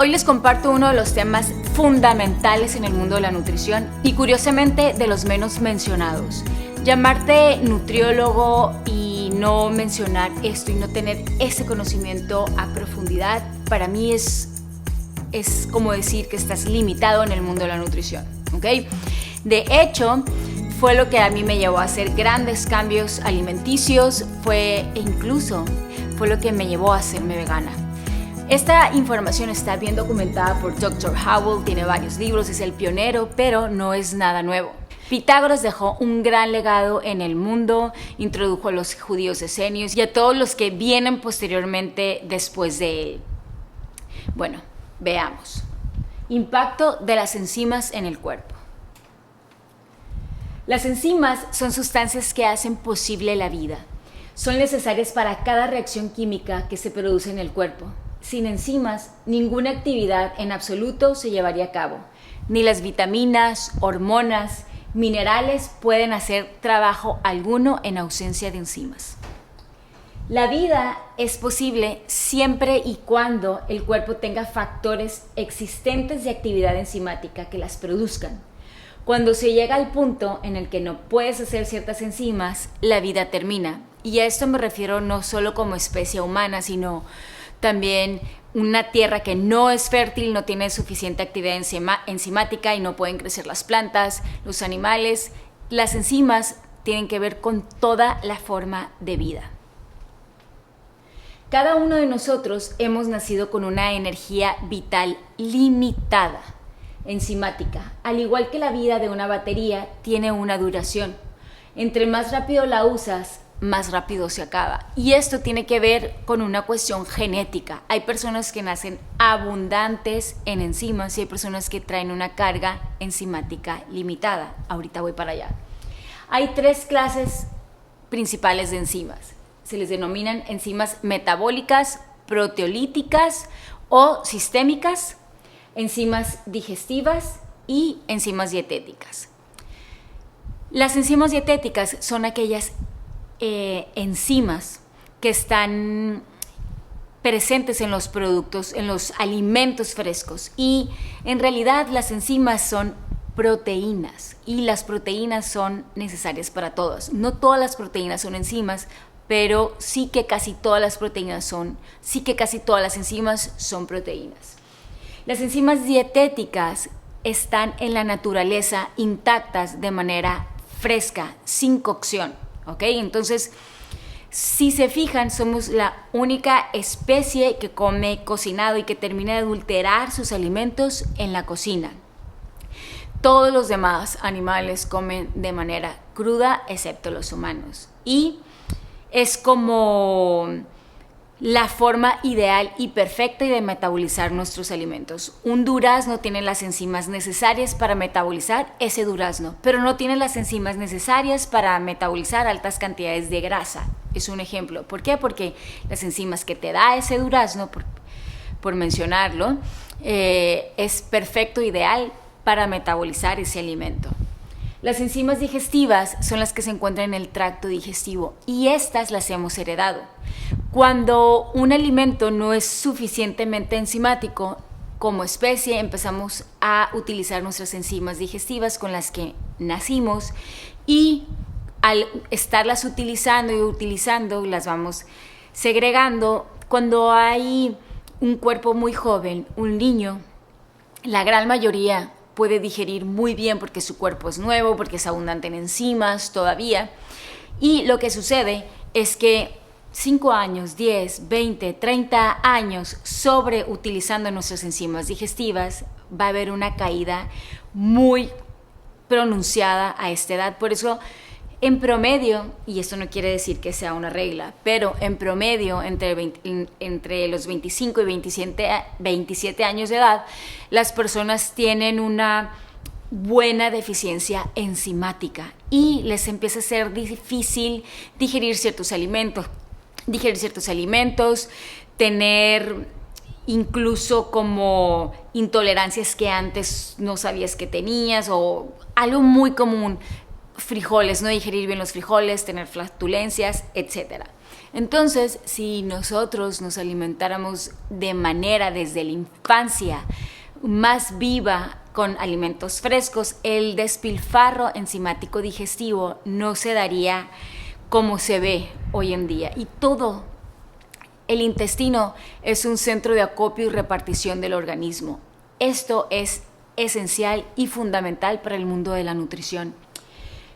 Hoy les comparto uno de los temas fundamentales en el mundo de la nutrición y curiosamente de los menos mencionados. Llamarte nutriólogo y no mencionar esto y no tener ese conocimiento a profundidad, para mí es como decir que estás limitado en el mundo de la nutrición, ¿ok? De hecho, fue lo que a mí me llevó a hacer grandes cambios alimenticios, fue lo que me llevó a hacerme vegana. Esta información está bien documentada por Dr. Howell, tiene varios libros, es el pionero, pero no es nada nuevo. Pitágoras dejó un gran legado en el mundo, introdujo a los judíos esenios y a todos los que vienen posteriormente después de él. Bueno, veamos. Impacto de las enzimas en el cuerpo. Las enzimas son sustancias que hacen posible la vida. Son necesarias para cada reacción química que se produce en el cuerpo. Sin enzimas, ninguna actividad en absoluto se llevaría a cabo. Ni las vitaminas, hormonas, minerales pueden hacer trabajo alguno en ausencia de enzimas. La vida es posible siempre y cuando el cuerpo tenga factores existentes de actividad enzimática que las produzcan. Cuando se llega al punto en el que no puedes hacer ciertas enzimas, la vida termina. Y a esto me refiero no solo como especie humana, sino también una tierra que no es fértil, no tiene suficiente actividad enzimática y no pueden crecer las plantas, los animales. Las enzimas tienen que ver con toda la forma de vida. Cada uno de nosotros hemos nacido con una energía vital limitada, enzimática. Al igual que la vida de una batería, tiene una duración. Entre más rápido la usas, más rápido se acaba. Y esto tiene que ver con una cuestión genética. Hay personas que nacen abundantes en enzimas y hay personas que traen una carga enzimática limitada. Ahorita voy para allá. Hay tres clases principales de enzimas. Se les denominan enzimas metabólicas, proteolíticas o sistémicas, enzimas digestivas y enzimas dietéticas. Las enzimas dietéticas son aquellas enzimas que están presentes en los productos, en los alimentos frescos, y en realidad las enzimas son proteínas y las proteínas son necesarias para todas. No todas las proteínas son enzimas, pero sí que casi todas las enzimas son proteínas. Las enzimas dietéticas están en la naturaleza intactas de manera fresca, sin cocción. ¿Ok? Entonces, si se fijan, somos la única especie que come cocinado y que termina de adulterar sus alimentos en la cocina. Todos los demás animales comen de manera cruda, excepto los humanos. Y es como la forma ideal y perfecta de metabolizar nuestros alimentos. Un durazno tiene las enzimas necesarias para metabolizar ese durazno, pero no tiene las enzimas necesarias para metabolizar altas cantidades de grasa. Es un ejemplo. ¿Por qué? Porque las enzimas que te da ese durazno, por mencionarlo, es perfecto, ideal para metabolizar ese alimento. Las enzimas digestivas son las que se encuentran en el tracto digestivo y estas las hemos heredado. Cuando un alimento no es suficientemente enzimático, como especie empezamos a utilizar nuestras enzimas digestivas con las que nacimos y al estarlas utilizando, las vamos segregando. Cuando hay un cuerpo muy joven, un niño, la gran mayoría puede digerir muy bien porque su cuerpo es nuevo, porque es abundante en enzimas todavía. Y lo que sucede es que 5 años, 10, 20, 30 años sobreutilizando nuestras enzimas digestivas, va a haber una caída muy pronunciada a esta edad. Por eso, en promedio, y esto no quiere decir que sea una regla, pero en promedio, entre los 25 y 27 años de edad, las personas tienen una buena deficiencia enzimática y les empieza a ser difícil digerir ciertos alimentos, tener incluso como intolerancias que antes no sabías que tenías, o algo muy común, frijoles, no digerir bien los frijoles, tener flatulencias, etc. Entonces, si nosotros nos alimentáramos de manera desde la infancia más viva con alimentos frescos, el despilfarro enzimático digestivo no se daría como se ve hoy en día. Y todo el intestino es un centro de acopio y repartición del organismo. Esto es esencial y fundamental para el mundo de la nutrición.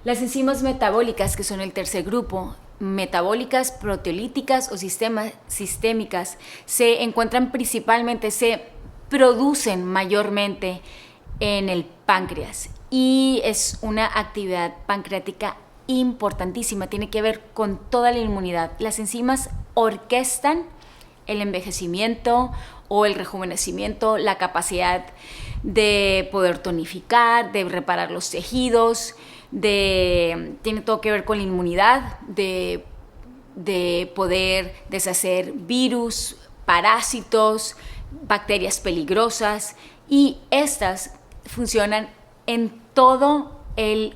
Las enzimas metabólicas, que son el tercer grupo, metabólicas, proteolíticas o sistémicas, se encuentran principalmente, se producen mayormente en el páncreas y es una actividad pancreática importantísima, tiene que ver con toda la inmunidad. Las enzimas orquestan el envejecimiento o el rejuvenecimiento, la capacidad de poder tonificar, de reparar los tejidos, tiene todo que ver con la inmunidad, de poder deshacer virus, parásitos, bacterias peligrosas, y estas funcionan en todo el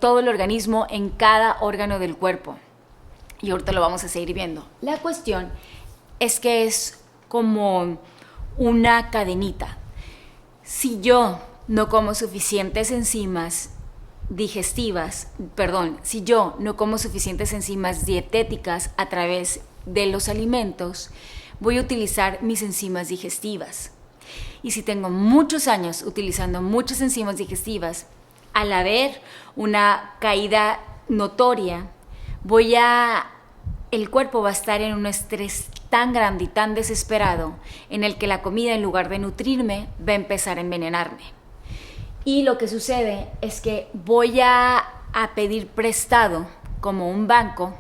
organismo, en cada órgano del cuerpo. Y ahorita lo vamos a seguir viendo. La cuestión es que es como una cadenita. Si yo no como suficientes enzimas si yo no como suficientes enzimas dietéticas a través de los alimentos, voy a utilizar mis enzimas digestivas. Y si tengo muchos años utilizando muchas enzimas digestivas, al haber una caída notoria, el cuerpo va a estar en un estrés tan grande y tan desesperado en el que la comida, en lugar de nutrirme, va a empezar a envenenarme. Y lo que sucede es que voy a pedir prestado, como un banco,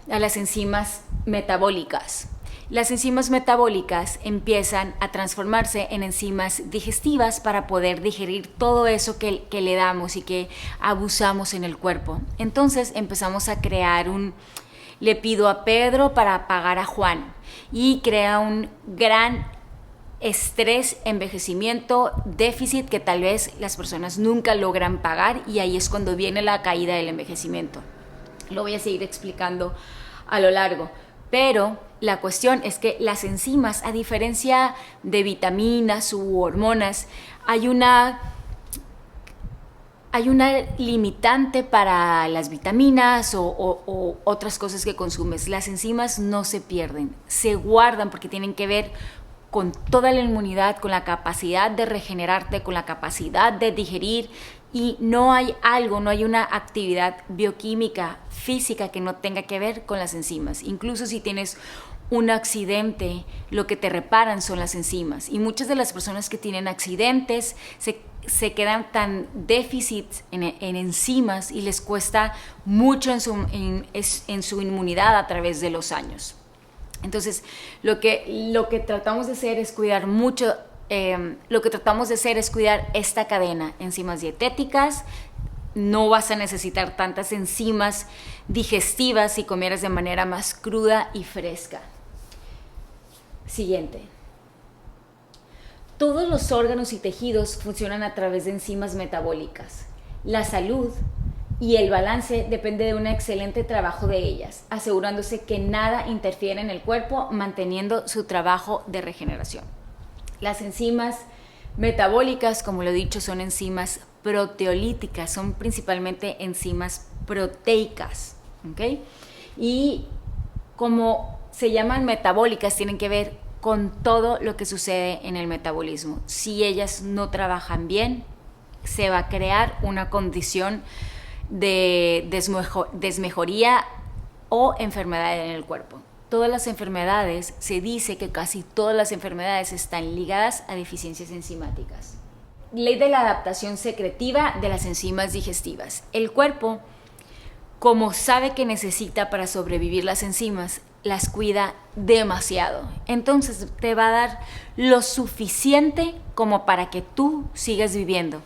a las enzimas metabólicas. Las enzimas metabólicas empiezan a transformarse en enzimas digestivas para poder digerir todo eso que le damos y que abusamos en el cuerpo. Entonces empezamos a crear le pido a Pedro para pagar a Juan, y crea un gran estrés, envejecimiento, déficit que tal vez las personas nunca logran pagar, y ahí es cuando viene la caída del envejecimiento. Lo voy a seguir explicando a lo largo, pero la cuestión es que las enzimas, a diferencia de vitaminas u hormonas, hay una limitante para las vitaminas o otras cosas que consumes. Las enzimas no se pierden, se guardan porque tienen que ver con toda la inmunidad, con la capacidad de regenerarte, con la capacidad de digerir, y no hay una actividad bioquímica, física, que no tenga que ver con las enzimas. Incluso si tienes un accidente, lo que te reparan son las enzimas. Y muchas de las personas que tienen accidentes se quedan tan déficits en enzimas y les cuesta mucho en su inmunidad a través de los años. Entonces, lo que tratamos de hacer es cuidar mucho, esta cadena, enzimas dietéticas. No vas a necesitar tantas enzimas digestivas si comieras de manera más cruda y fresca. Siguiente. Todos los órganos y tejidos funcionan a través de enzimas metabólicas. La salud y el balance depende de un excelente trabajo de ellas, asegurándose que nada interfiere en el cuerpo, manteniendo su trabajo de regeneración. Las enzimas metabólicas, como lo he dicho, son enzimas proteolíticas, son principalmente enzimas proteicas, ¿ok? Y como se llaman metabólicas, tienen que ver con todo lo que sucede en el metabolismo. Si ellas no trabajan bien, se va a crear una condición de desmejoría o enfermedad en el cuerpo. Todas las enfermedades, se dice que casi todas las enfermedades están ligadas a deficiencias enzimáticas. Ley de la adaptación secretiva de las enzimas digestivas. El cuerpo, como sabe que necesita para sobrevivir las enzimas, las cuida demasiado. Entonces te va a dar lo suficiente como para que tú sigas viviendo.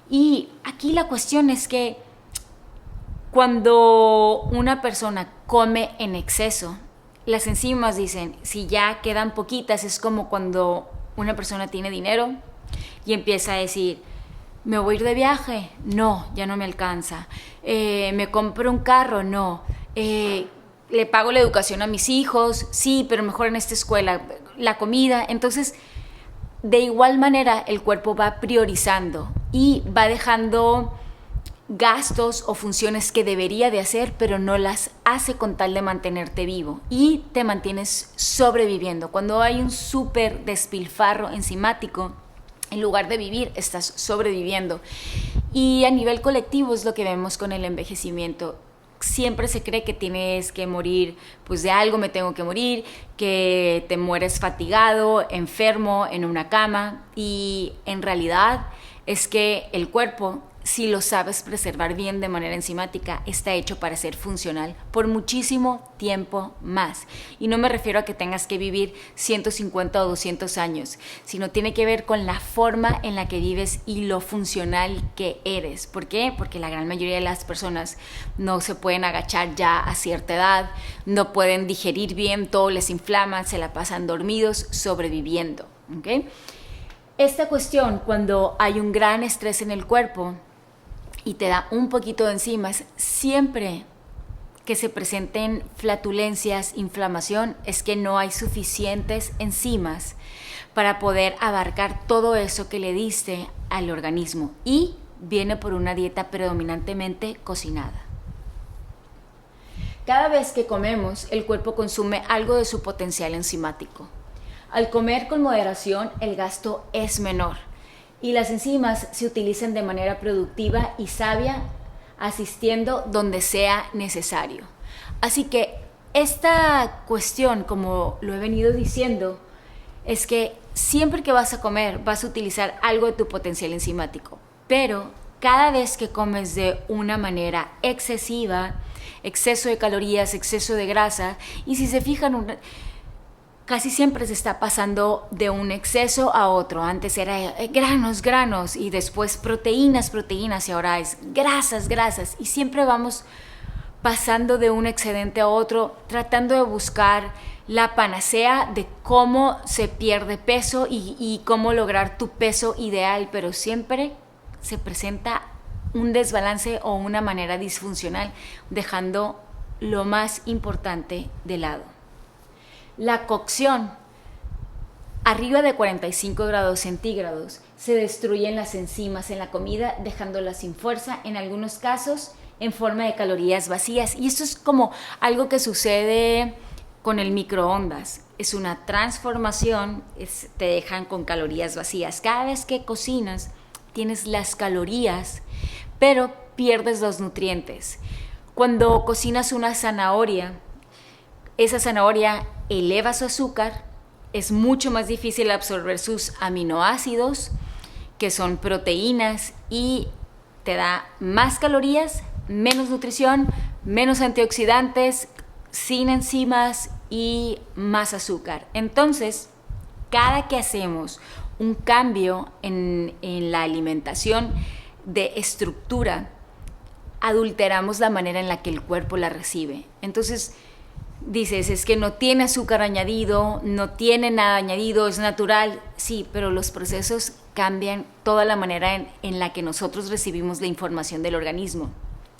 Y aquí la cuestión es que cuando una persona come en exceso, las enzimas dicen, si ya quedan poquitas, es como cuando una persona tiene dinero y empieza a decir, ¿Me voy a ir de viaje? No, ya no me alcanza. ¿Me compro un carro? No. ¿Le pago la educación a mis hijos? Sí, pero mejor en esta escuela. La comida. Entonces, de igual manera, el cuerpo va priorizando y va dejando gastos o funciones que debería de hacer, pero no las hace con tal de mantenerte vivo y te mantienes sobreviviendo. Cuando hay un súper despilfarro enzimático, en lugar de vivir, estás sobreviviendo. Y a nivel colectivo es lo que vemos con el envejecimiento. Siempre se cree que tienes que morir, pues de algo me tengo que morir, que te mueres fatigado, enfermo, en una cama. Y en realidad es que el cuerpo, si lo sabes preservar bien de manera enzimática, está hecho para ser funcional por muchísimo tiempo más. Y no me refiero a que tengas que vivir 150 o 200 años, sino tiene que ver con la forma en la que vives y lo funcional que eres. ¿Por qué? Porque la gran mayoría de las personas no se pueden agachar ya a cierta edad, no pueden digerir bien, todo les inflama, se la pasan dormidos, sobreviviendo. ¿Okay? Esta cuestión, cuando hay un gran estrés en el cuerpo y te da un poquito de enzimas, siempre que se presenten flatulencias, inflamación, es que no hay suficientes enzimas para poder abarcar todo eso que le diste al organismo, y viene por una dieta predominantemente cocinada. Cada vez que comemos, el cuerpo consume algo de su potencial enzimático. Al comer con moderación, el gasto es menor y las enzimas se utilizan de manera productiva y sabia, asistiendo donde sea necesario. Así que esta cuestión, como lo he venido diciendo, es que siempre que vas a comer vas a utilizar algo de tu potencial enzimático, pero cada vez que comes de una manera excesiva, exceso de calorías, exceso de grasa, y si se fijan, casi siempre se está pasando de un exceso a otro. Antes era granos y después proteínas y ahora es grasas, y siempre vamos pasando de un excedente a otro, tratando de buscar la panacea de cómo se pierde peso y cómo lograr tu peso ideal, pero siempre se presenta un desbalance o una manera disfuncional, dejando lo más importante de lado. La cocción, arriba de 45 grados centígrados, se destruyen las enzimas en la comida, dejándolas sin fuerza, en algunos casos en forma de calorías vacías. Y esto es como algo que sucede con el microondas. Es una transformación, te dejan con calorías vacías. Cada vez que cocinas, tienes las calorías, pero pierdes los nutrientes. Cuando cocinas una zanahoria, esa zanahoria eleva su azúcar, es mucho más difícil absorber sus aminoácidos, que son proteínas, y te da más calorías, menos nutrición, menos antioxidantes, sin enzimas y más azúcar. Entonces, cada que hacemos un cambio en la alimentación de estructura, adulteramos la manera en la que el cuerpo la recibe. Entonces, dices, es que no tiene azúcar añadido, no tiene nada añadido, es natural. Sí, pero los procesos cambian toda la manera en la que nosotros recibimos la información del organismo,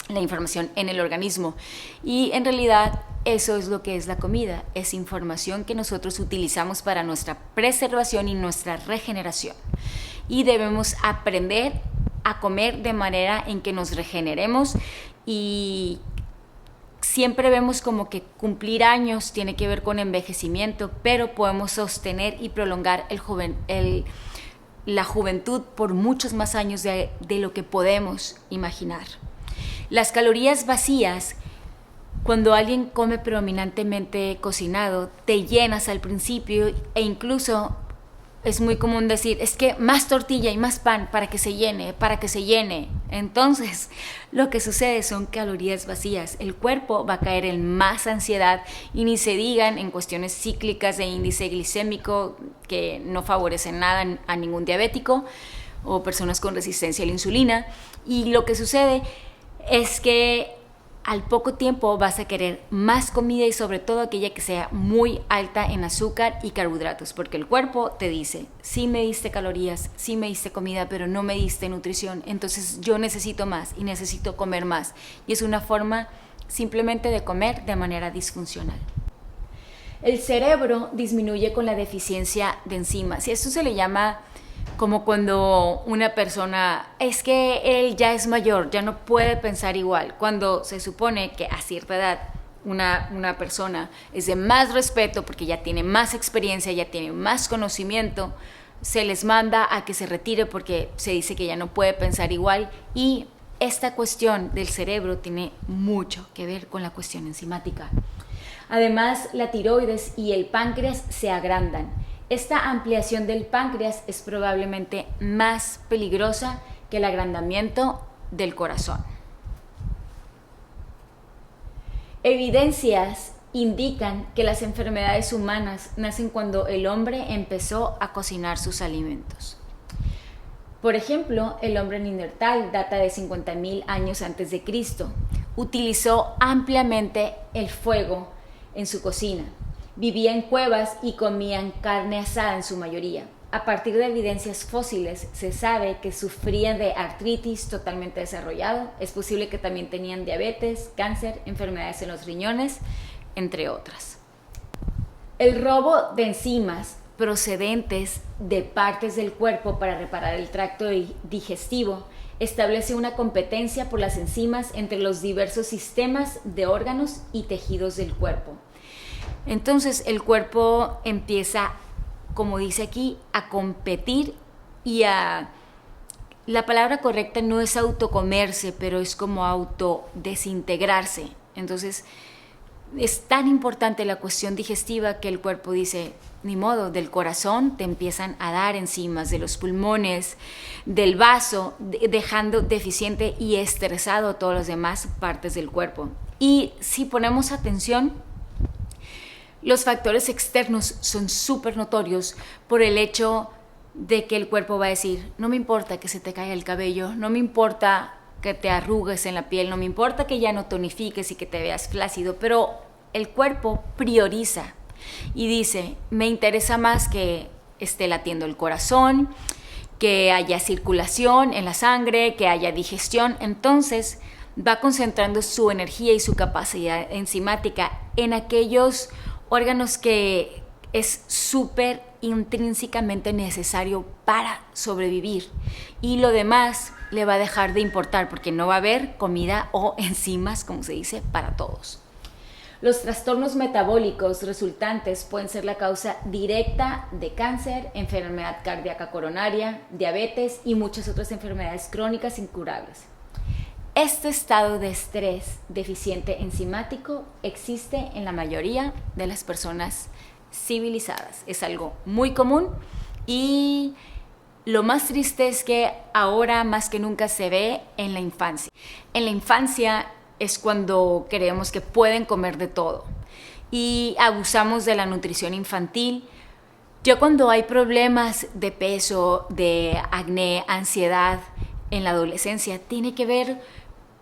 la información en el organismo. Y en realidad eso es lo que es la comida, es información que nosotros utilizamos para nuestra preservación y nuestra regeneración. Y debemos aprender a comer de manera en que nos regeneremos, y siempre vemos como que cumplir años tiene que ver con envejecimiento, pero podemos sostener y prolongar la juventud por muchos más años de lo que podemos imaginar. Las calorías vacías, cuando alguien come predominantemente cocinado, te llenas al principio, e incluso es muy común decir, es que más tortilla y más pan para que se llene. Entonces, lo que sucede son calorías vacías. El cuerpo va a caer en más ansiedad, y ni se digan en cuestiones cíclicas de índice glicémico que no favorecen nada a ningún diabético o personas con resistencia a la insulina. Y lo que sucede es que al poco tiempo vas a querer más comida y sobre todo aquella que sea muy alta en azúcar y carbohidratos, porque el cuerpo te dice, sí me diste calorías, sí me diste comida, pero no me diste nutrición, entonces yo necesito más y necesito comer más. Y es una forma simplemente de comer de manera disfuncional. El cerebro disminuye con la deficiencia de enzimas y esto se le llama como cuando una persona, es que él ya es mayor, ya no puede pensar igual, cuando se supone que a cierta edad una persona es de más respeto porque ya tiene más experiencia, ya tiene más conocimiento, se les manda a que se retire porque se dice que ya no puede pensar igual y esta cuestión del cerebro tiene mucho que ver con la cuestión enzimática. Además, la tiroides y el páncreas se agrandan. Esta ampliación del páncreas es probablemente más peligrosa que el agrandamiento del corazón. Evidencias indican que las enfermedades humanas nacen cuando el hombre empezó a cocinar sus alimentos. Por ejemplo, el hombre neandertal data de 50.000 años antes de Cristo. Utilizó ampliamente el fuego en su cocina. Vivía en cuevas y comían carne asada en su mayoría. A partir de evidencias fósiles se sabe que sufrían de artritis totalmente desarrollado. Es posible que también tenían diabetes, cáncer, enfermedades en los riñones, entre otras. El robo de enzimas procedentes de partes del cuerpo para reparar el tracto digestivo establece una competencia por las enzimas entre los diversos sistemas de órganos y tejidos del cuerpo. Entonces el cuerpo empieza, como dice aquí, a competir y la palabra correcta no es autocomerse, pero es como autodesintegrarse. Entonces es tan importante la cuestión digestiva que el cuerpo dice, ni modo, del corazón te empiezan a dar enzimas, de los pulmones, del vaso, dejando deficiente y estresado todas las demás partes del cuerpo. Y si ponemos atención, los factores externos son súper notorios por el hecho de que el cuerpo va a decir, no me importa que se te caiga el cabello, no me importa que te arrugues en la piel, no me importa que ya no tonifiques y que te veas flácido, pero el cuerpo prioriza y dice, me interesa más que esté latiendo el corazón, que haya circulación en la sangre, que haya digestión. Entonces va concentrando su energía y su capacidad enzimática en aquellos órganos que es súper intrínsecamente necesario para sobrevivir y lo demás le va a dejar de importar porque no va a haber comida o enzimas, como se dice, para todos. Los trastornos metabólicos resultantes pueden ser la causa directa de cáncer, enfermedad cardíaca coronaria, diabetes y muchas otras enfermedades crónicas incurables. Este estado de estrés deficiente enzimático existe en la mayoría de las personas civilizadas. Es algo muy común y lo más triste es que ahora más que nunca se ve en la infancia. En la infancia es cuando creemos que pueden comer de todo y abusamos de la nutrición infantil. Ya cuando hay problemas de peso, de acné, ansiedad en la adolescencia, tiene que ver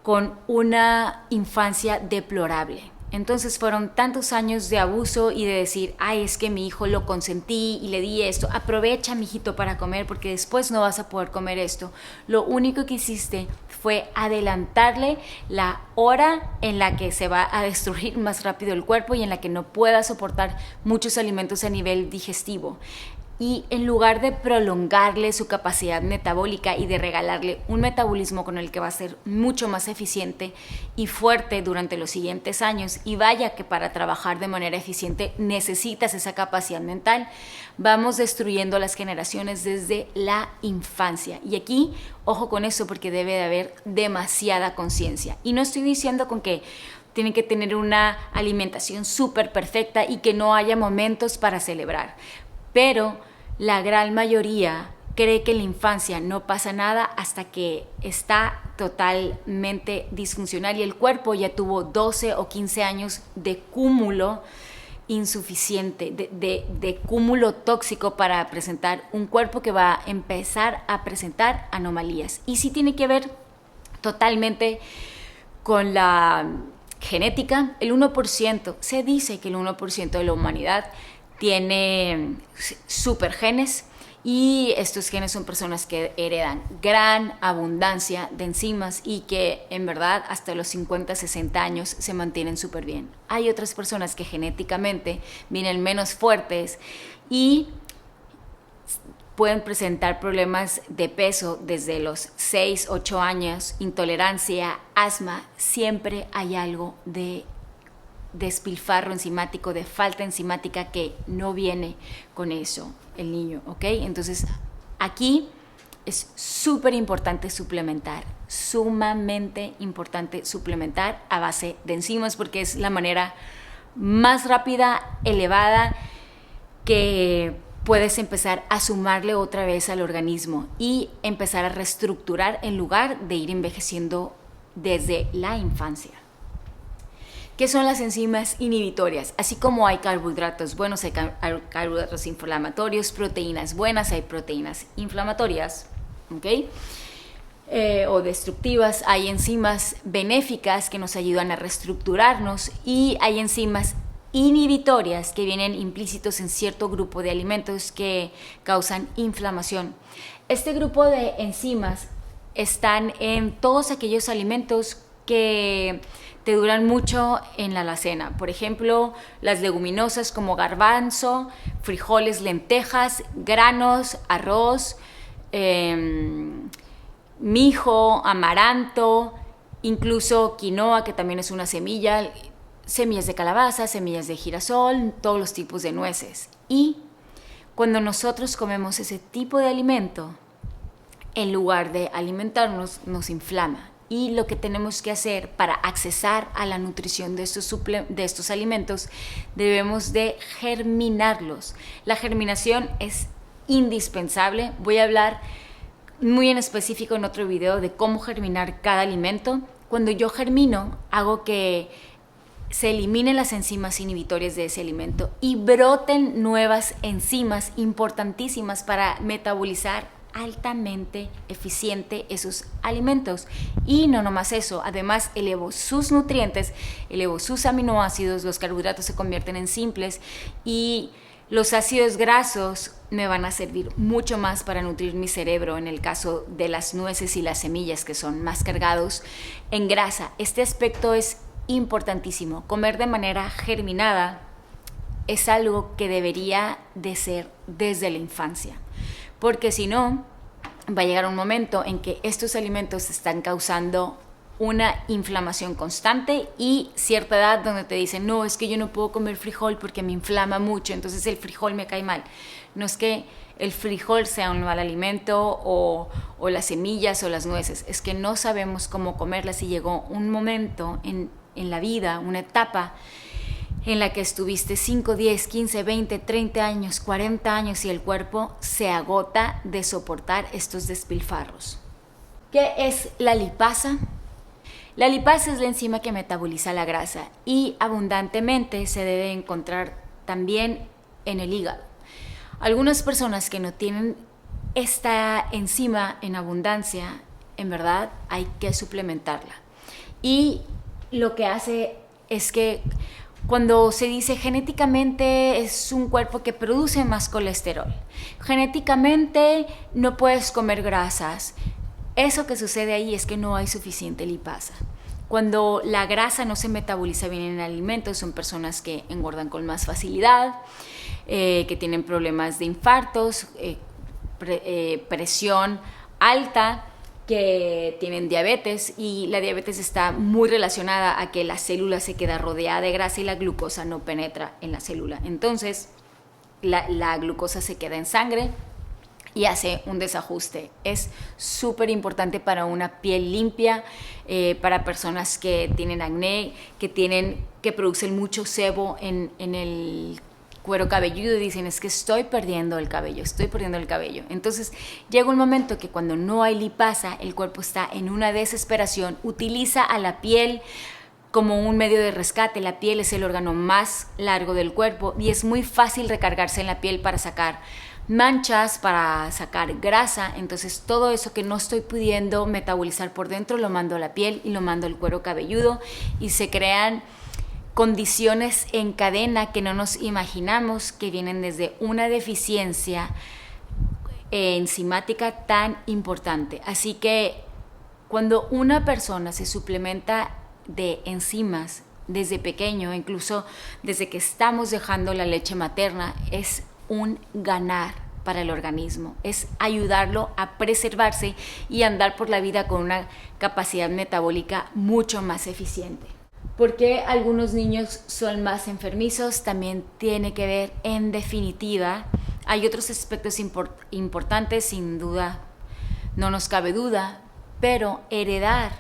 con una infancia deplorable. Entonces fueron tantos años de abuso y de decir, ay, es que mi hijo lo consentí y le di esto, aprovecha, mijito, para comer porque después no vas a poder comer esto. Lo único que hiciste fue adelantarle la hora en la que se va a destruir más rápido el cuerpo y en la que no pueda soportar muchos alimentos a nivel digestivo. Y en lugar de prolongarle su capacidad metabólica y de regalarle un metabolismo con el que va a ser mucho más eficiente y fuerte durante los siguientes años, y vaya que para trabajar de manera eficiente necesitas esa capacidad mental, vamos destruyendo las generaciones desde la infancia. Y aquí, ojo con eso, porque debe de haber demasiada conciencia. Y no estoy diciendo con que tienen que tener una alimentación súper perfecta y que no haya momentos para celebrar, pero la gran mayoría cree que en la infancia no pasa nada hasta que está totalmente disfuncional y el cuerpo ya tuvo 12 o 15 años de cúmulo insuficiente, de cúmulo tóxico para presentar un cuerpo que va a empezar a presentar anomalías. Y sí tiene que ver totalmente con la genética, el 1%, se dice que el 1% de la humanidad tiene supergenes, y estos genes son personas que heredan gran abundancia de enzimas y que en verdad hasta los 50, 60 años se mantienen súper bien. Hay otras personas que genéticamente vienen menos fuertes y pueden presentar problemas de peso desde los 6, 8 años, intolerancia, asma. Siempre hay algo de despilfarro enzimático, de falta enzimática que no viene con eso el niño, ¿ok? Entonces aquí es súper importante suplementar, sumamente importante suplementar a base de enzimas, porque es la manera más rápida, elevada, que puedes empezar a sumarle otra vez al organismo y empezar a reestructurar en lugar de ir envejeciendo desde la infancia. ¿Qué son las enzimas inhibitorias? Así como hay carbohidratos buenos, hay carbohidratos inflamatorios, proteínas buenas, hay proteínas inflamatorias, ¿ok? O destructivas. Hay enzimas benéficas que nos ayudan a reestructurarnos, y hay enzimas inhibitorias que vienen implícitos en cierto grupo de alimentos que causan inflamación. Este grupo de enzimas están en todos aquellos alimentos que te duran mucho en la alacena. Por ejemplo, las leguminosas como garbanzo, frijoles, lentejas, granos, arroz, mijo, amaranto, incluso quinoa, que también es una semilla, semillas de calabaza, semillas de girasol, todos los tipos de nueces. Y cuando nosotros comemos ese tipo de alimento, en lugar de alimentarnos, nos inflama. Y lo que tenemos que hacer para accesar a la nutrición de estos alimentos, debemos de germinarlos. La germinación es indispensable. Voy a hablar muy en específico en otro video de cómo germinar cada alimento. Cuando yo germino, hago que se eliminen las enzimas inhibitorias de ese alimento y broten nuevas enzimas importantísimas para metabolizar altamente eficiente esos alimentos. Y no nomás eso, además elevo sus nutrientes, elevo sus aminoácidos, los carbohidratos se convierten en simples, y los ácidos grasos me van a servir mucho más para nutrir mi cerebro, en el caso de las nueces y las semillas, que son más cargados en grasa. Este aspecto es importantísimo. Comer de manera germinada es algo que debería de ser desde la infancia, porque si no, va a llegar un momento en que estos alimentos están causando una inflamación constante, y cierta edad donde te dicen, no, es que yo no puedo comer frijol porque me inflama mucho, entonces el frijol me cae mal. No es que el frijol sea un mal alimento, o las semillas o las nueces, es que no sabemos cómo comerlas, y llegó un momento en la vida, una etapa en la que estuviste 5, 10, 15, 20, 30 años, 40 años, y el cuerpo se agota de soportar estos despilfarros. ¿Qué es la lipasa? La lipasa es la enzima que metaboliza la grasa, y abundantemente se debe encontrar también en el hígado. Algunas personas que no tienen esta enzima en abundancia, en verdad hay que suplementarla. Y lo que hace es que cuando se dice genéticamente es un cuerpo que produce más colesterol, genéticamente no puedes comer grasas, eso que sucede ahí es que no hay suficiente lipasa. Cuando la grasa no se metaboliza bien en el alimento, son personas que engordan con más facilidad, que tienen problemas de infartos, presión alta, que tienen diabetes, y la diabetes está muy relacionada a que la célula se queda rodeada de grasa y la glucosa no penetra en la célula. Entonces la glucosa se queda en sangre y hace un desajuste. Es súper importante para una piel limpia, para personas que tienen acné, que producen mucho sebo en el cuero cabelludo, y dicen, es que estoy perdiendo el cabello. Entonces llega un momento que cuando no hay lipasa, el cuerpo está en una desesperación, utiliza a la piel como un medio de rescate. La piel es el órgano más largo del cuerpo y es muy fácil recargarse en la piel para sacar manchas, para sacar grasa. Entonces todo eso que no estoy pudiendo metabolizar por dentro lo mando a la piel y lo mando al cuero cabelludo, y se crean condiciones en cadena que no nos imaginamos, que vienen desde una deficiencia enzimática tan importante. Así que cuando una persona se suplementa de enzimas desde pequeño, incluso desde que estamos dejando la leche materna, es un ganar para el organismo, es ayudarlo a preservarse y andar por la vida con una capacidad metabólica mucho más eficiente. ¿Por qué algunos niños son más enfermizos? También tiene que ver, en definitiva, hay otros aspectos importantes, sin duda, no nos cabe duda, pero heredar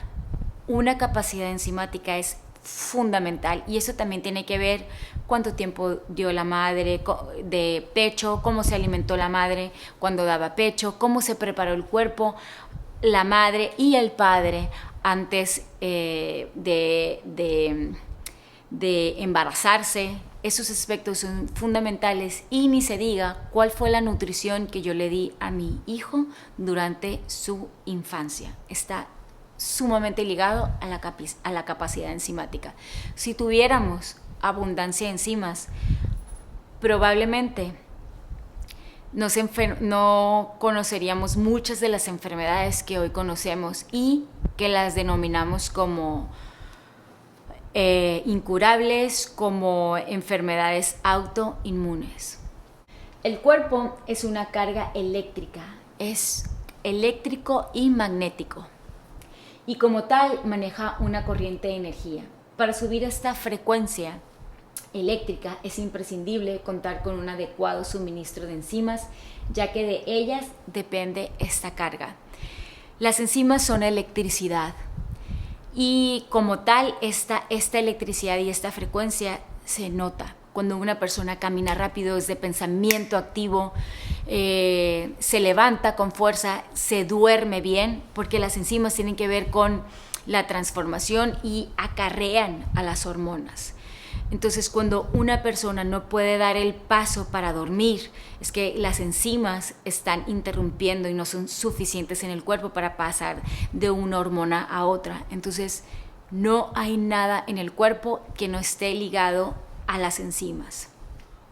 una capacidad enzimática es fundamental, y eso también tiene que ver cuánto tiempo dio la madre de pecho, cómo se alimentó la madre cuando daba pecho, cómo se preparó el cuerpo, la madre y el padre antes de embarazarse. Esos aspectos son fundamentales, y ni se diga cuál fue la nutrición que yo le di a mi hijo durante su infancia. Está sumamente ligado a la capacidad enzimática. Si tuviéramos abundancia de enzimas, probablemente no conoceríamos muchas de las enfermedades que hoy conocemos y que las denominamos como incurables, como enfermedades autoinmunes. El cuerpo es una carga eléctrica, es eléctrico y magnético, y como tal maneja una corriente de energía. Para subir esta frecuencia eléctrica es imprescindible contar con un adecuado suministro de enzimas, ya que de ellas depende esta carga. Las enzimas son electricidad, y como tal esta electricidad y esta frecuencia se nota cuando una persona camina rápido, es de pensamiento activo, se levanta con fuerza, se duerme bien, porque las enzimas tienen que ver con la transformación y acarrean a las hormonas. Entonces, cuando una persona no puede dar el paso para dormir, es que las enzimas están interrumpiendo y no son suficientes en el cuerpo para pasar de una hormona a otra. Entonces, no hay nada en el cuerpo que no esté ligado a las enzimas.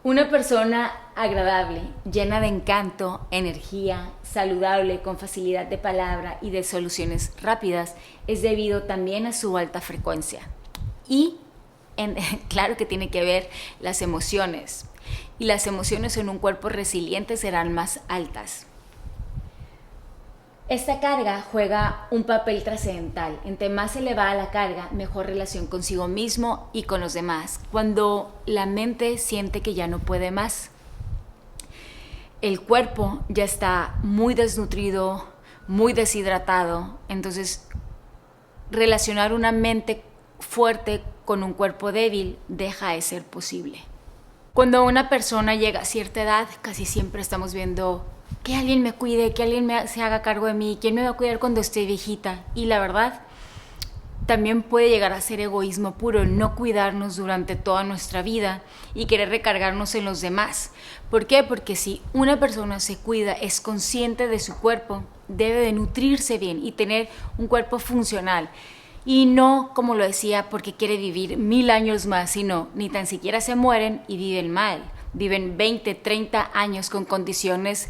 Una persona agradable, llena de encanto, energía, saludable, con facilidad de palabra y de soluciones rápidas, es debido también a su alta frecuencia. Y claro que tiene que ver las emociones, y las emociones en un cuerpo resiliente serán más altas. Esta carga juega un papel trascendental. Entre más elevada la carga, mejor relación consigo mismo y con los demás. Cuando la mente siente que ya no puede más, el cuerpo ya está muy desnutrido, muy deshidratado. Entonces, relacionar una mente fuerte con un cuerpo débil deja de ser posible. Cuando una persona llega a cierta edad, casi siempre estamos viendo que alguien me cuide, que alguien se haga cargo de mí, quién me va a cuidar cuando esté viejita. Y la verdad, también puede llegar a ser egoísmo puro el no cuidarnos durante toda nuestra vida y querer recargarnos en los demás. ¿Por qué? Porque si una persona se cuida, es consciente de su cuerpo, debe de nutrirse bien y tener un cuerpo funcional. Y no, como lo decía, porque quiere vivir 1000 años más, sino ni tan siquiera se mueren y viven mal. Viven 20, 30 años con condiciones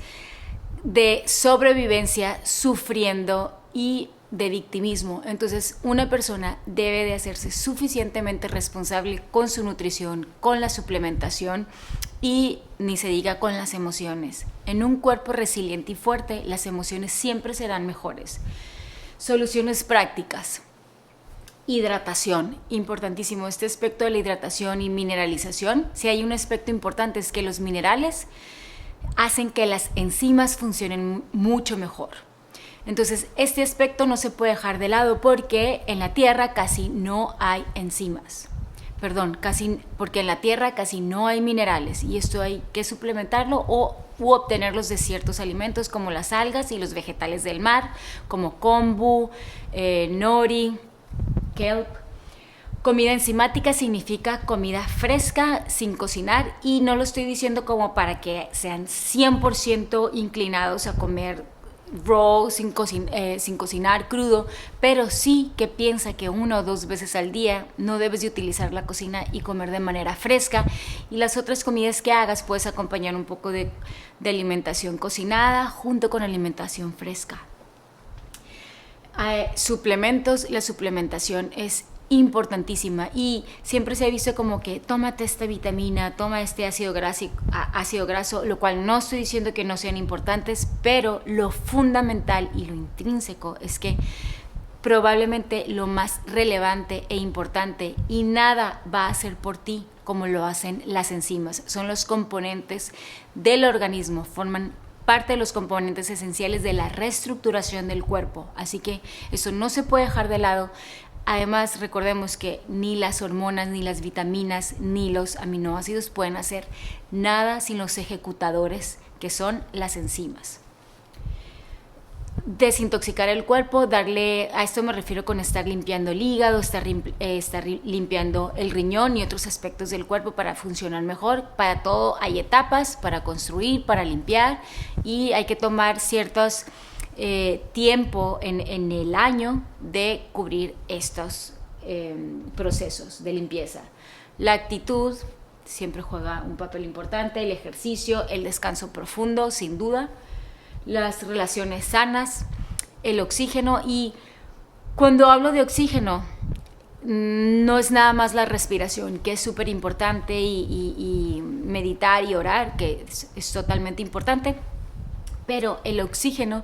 de sobrevivencia, sufriendo y de victimismo. Entonces, una persona debe de hacerse suficientemente responsable con su nutrición, con la suplementación y ni se diga con las emociones. En un cuerpo resiliente y fuerte, las emociones siempre serán mejores. Soluciones prácticas. Hidratación, importantísimo este aspecto de la hidratación y mineralización. Si hay un aspecto importante, es que los minerales hacen que las enzimas funcionen mucho mejor. Entonces, este aspecto no se puede dejar de lado porque en la tierra casi no hay enzimas. Porque en la tierra casi no hay minerales, y esto hay que suplementarlo u obtenerlos de ciertos alimentos como las algas y los vegetales del mar, como kombu, nori, kelp. Comida enzimática significa comida fresca, sin cocinar, y no lo estoy diciendo como para que sean 100% inclinados a comer raw, sin cocinar, crudo, pero sí que piensa que 1 o 2 veces al día no debes de utilizar la cocina y comer de manera fresca, y las otras comidas que hagas puedes acompañar un poco de alimentación cocinada junto con alimentación fresca. Suplementos, la suplementación es importantísima y siempre se ha visto como que tómate esta vitamina, toma este ácido graso, lo cual no estoy diciendo que no sean importantes, pero lo fundamental y lo intrínseco es que probablemente lo más relevante e importante, y nada va a hacer por ti como lo hacen las enzimas, son los componentes del organismo, forman parte de los componentes esenciales de la reestructuración del cuerpo, así que eso no se puede dejar de lado. Además, recordemos que ni las hormonas, ni las vitaminas, ni los aminoácidos pueden hacer nada sin los ejecutadores, que son las enzimas. Desintoxicar el cuerpo, a esto me refiero con estar limpiando el hígado, estar limpiando el riñón y otros aspectos del cuerpo para funcionar mejor. Para todo hay etapas, para construir, para limpiar, y hay que tomar ciertos tiempo en el año de cubrir estos procesos de limpieza. La actitud siempre juega un papel importante, el ejercicio, el descanso profundo, sin duda, las relaciones sanas, el oxígeno. Y cuando hablo de oxígeno, no es nada más la respiración, que es súper importante, y meditar y orar, que es totalmente importante, pero el oxígeno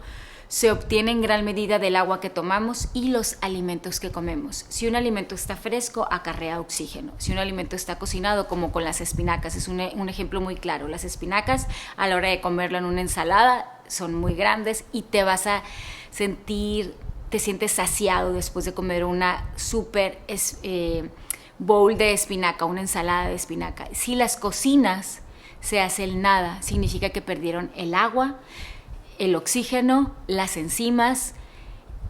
se obtiene en gran medida del agua que tomamos y los alimentos que comemos. Si un alimento está fresco, acarrea oxígeno. Si un alimento está cocinado, como con las espinacas, es un ejemplo muy claro. Las espinacas, a la hora de comerlo en una ensalada, son muy grandes y te sientes saciado después de comer una super bowl de espinaca, una ensalada de espinaca. Si las cocinas, se hace el nada, significa que perdieron el agua, el oxígeno, las enzimas,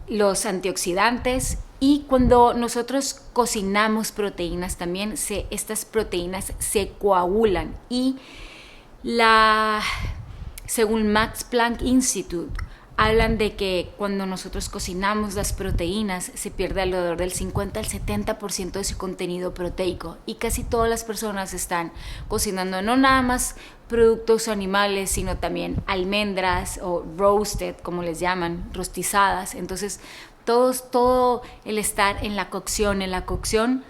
los antioxidantes. Y cuando nosotros cocinamos proteínas también, estas proteínas se coagulan, y según Max Planck Institute, hablan de que cuando nosotros cocinamos las proteínas se pierde alrededor del 50 al 70% de su contenido proteico, y casi todas las personas están cocinando no nada más productos animales, sino también almendras o roasted, como les llaman, rostizadas. Entonces todo el estar en la cocción,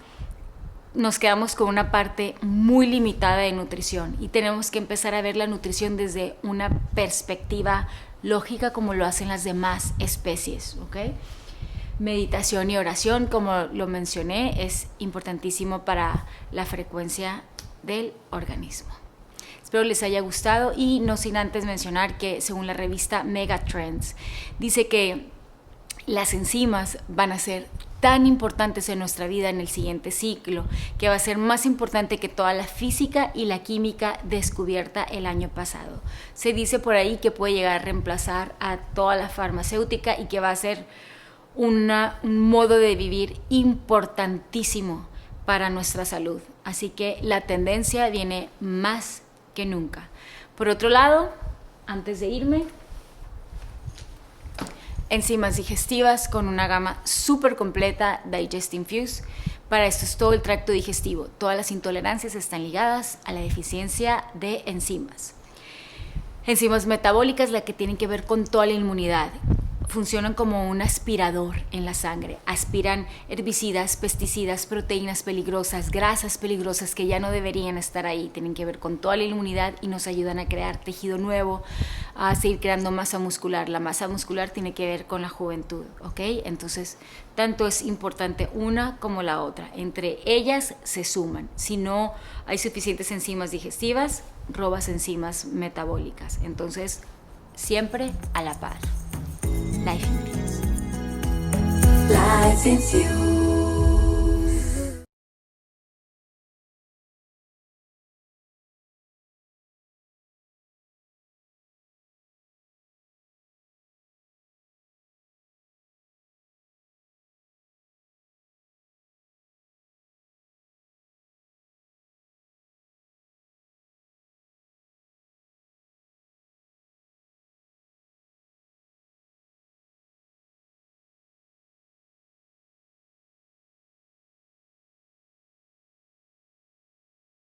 nos quedamos con una parte muy limitada de nutrición, y tenemos que empezar a ver la nutrición desde una perspectiva lógica, como lo hacen las demás especies, ¿ok? Meditación y oración, como lo mencioné, es importantísimo para la frecuencia del organismo. Espero les haya gustado, y no sin antes mencionar que según la revista Megatrends, dice que las enzimas van a ser tan importantes en nuestra vida en el siguiente ciclo, que va a ser más importante que toda la física y la química descubierta el año pasado. Se dice por ahí que puede llegar a reemplazar a toda la farmacéutica, y que va a ser un modo de vivir importantísimo para nuestra salud. Así que la tendencia viene más que nunca. Por otro lado, antes de irme, enzimas digestivas con una gama súper completa, Digest Infuse. Para esto es todo el tracto digestivo. Todas las intolerancias están ligadas a la deficiencia de enzimas. Enzimas metabólicas, la que tienen que ver con toda la inmunidad. Funcionan como un aspirador en la sangre. Aspiran herbicidas, pesticidas, proteínas peligrosas, grasas peligrosas que ya no deberían estar ahí. Tienen que ver con toda la inmunidad y nos ayudan a crear tejido nuevo, a seguir creando masa muscular. La masa muscular tiene que ver con la juventud, ¿ok? Entonces, tanto es importante una como la otra. Entre ellas se suman. Si no hay suficientes enzimas digestivas, robas enzimas metabólicas. Entonces, siempre a la par. Life Infuse.